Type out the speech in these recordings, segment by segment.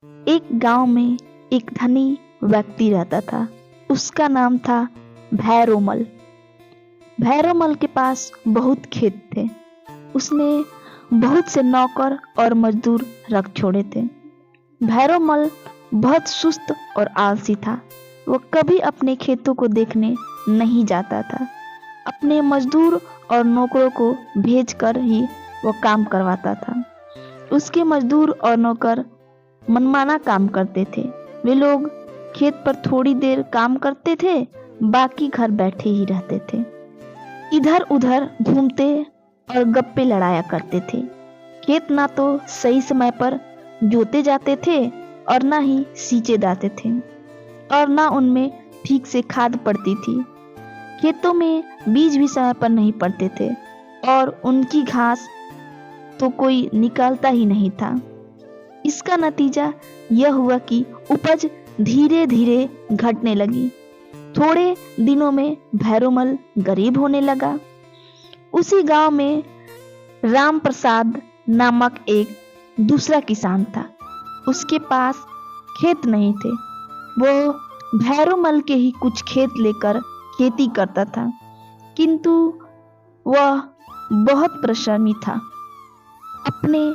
एक गांव में एक धनी व्यक्ति रहता था। उसका नाम था भैरोमल। भैरोमल के पास बहुत खेत थे। उसने बहुत से नौकर और मजदूर रख छोड़े थे। भैरोमल बहुत सुस्त और आलसी था। वह कभी अपने खेतों को देखने नहीं जाता था। अपने मजदूर और नौकरों को भेजकर ही वह काम करवाता था। उसके मजदूर और नौकर मनमाना काम करते थे। वे लोग खेत पर थोड़ी देर काम करते थे, बाकी घर बैठे ही रहते थे। इधर उधर घूमते और गप्पे लड़ाया करते थे। खेत ना तो सही समय पर जोते जाते थे और ना ही सींचे जाते थे और ना उनमें ठीक से खाद पड़ती थी। खेतों में बीज भी समय पर नहीं पड़ते थे और उनकी घास तो कोई निकालता ही नहीं था। इसका नतीजा यह हुआ कि उपज धीरे धीरे घटने लगी। थोड़े दिनों में भैरोमल गरीब होने लगा। उसी गांव में राम प्रसाद नामक एक दूसरा किसान था। उसके पास खेत नहीं थे। वो भैरोमल के ही कुछ खेत लेकर खेती करता था, किंतु वह बहुत परिश्रमी था। अपने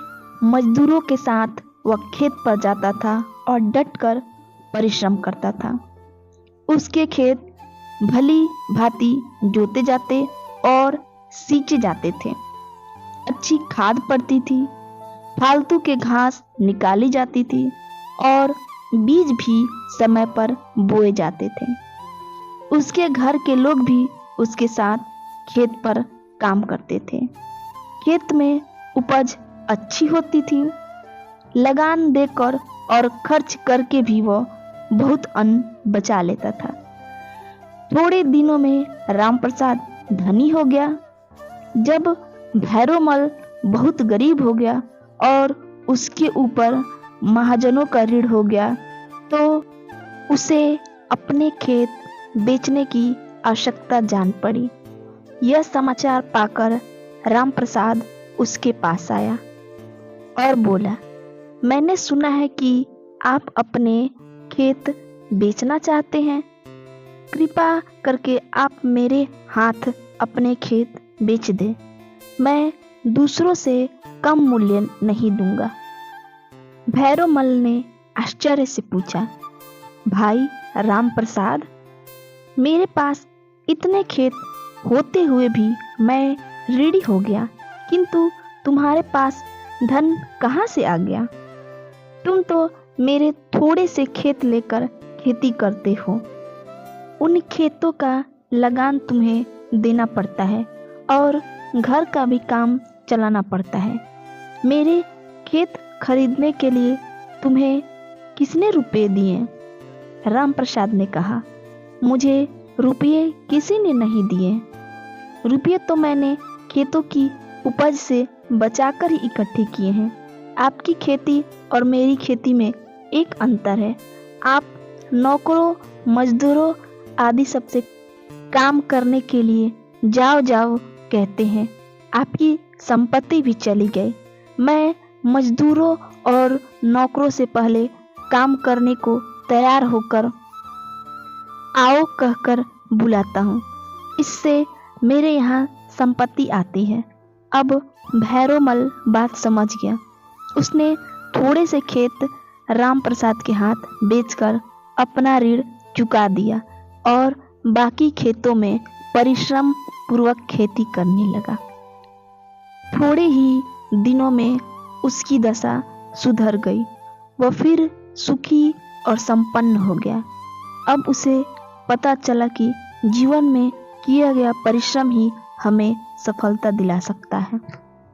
मजदूरों के साथ वह खेत पर जाता था और डटकर परिश्रम करता था। उसके खेत भली भांति जोते जाते और सींचे जाते थे। अच्छी खाद पड़ती थी, फालतू के घास निकाली जाती थी और बीज भी समय पर बोए जाते थे। उसके घर के लोग भी उसके साथ खेत पर काम करते थे। खेत में उपज अच्छी होती थी। लगान देकर और खर्च करके भी वह बहुत अन्न बचा लेता था। थोड़े दिनों में रामप्रसाद धनी हो गया। जब भैरोमल बहुत गरीब हो गया और उसके ऊपर महाजनों का ऋण हो गया, तो उसे अपने खेत बेचने की आवश्यकता जान पड़ी। यह समाचार पाकर रामप्रसाद उसके पास आया और बोला, मैंने सुना है कि आप अपने खेत बेचना चाहते हैं। कृपा करके आप मेरे हाथ अपने खेत बेच दें। मैं दूसरों से कम मूल्य नहीं दूंगा। भैरोमल ने आश्चर्य से पूछा, भाई रामप्रसाद, मेरे पास इतने खेत होते हुए भी मैं ऋणी हो गया, किंतु तुम्हारे पास धन कहाँ से आ गया? तुम तो मेरे थोड़े से खेत लेकर खेती करते हो। उन खेतों का लगान तुम्हें देना पड़ता है और घर का भी काम चलाना पड़ता है। मेरे खेत खरीदने के लिए तुम्हें किसने रुपए दिए? रामप्रसाद ने कहा, मुझे रुपये किसी ने नहीं दिए। रुपये तो मैंने खेतों की उपज से बचाकर ही इकट्ठे किए हैं। आपकी खेती और मेरी खेती में एक अंतर है। आप नौकरों, मजदूरों आदि सबसे काम करने के लिए जाओ जाओ कहते हैं। आपकी संपत्ति भी चली गई। मैं मजदूरों और नौकरों से पहले काम करने को तैयार होकर आओ कहकर बुलाता हूँ। इससे मेरे यहाँ संपत्ति आती है। अब भैरोमल बात समझ गया। उसने थोड़े से खेत रामप्रसाद के हाथ बेचकर अपना ऋण चुका दिया और बाकी खेतों में परिश्रम पूर्वक खेती करने लगा। थोड़े ही दिनों में उसकी दशा सुधर गई। वह फिर सुखी और संपन्न हो गया। अब उसे पता चला कि जीवन में किया गया परिश्रम ही हमें सफलता दिला सकता है।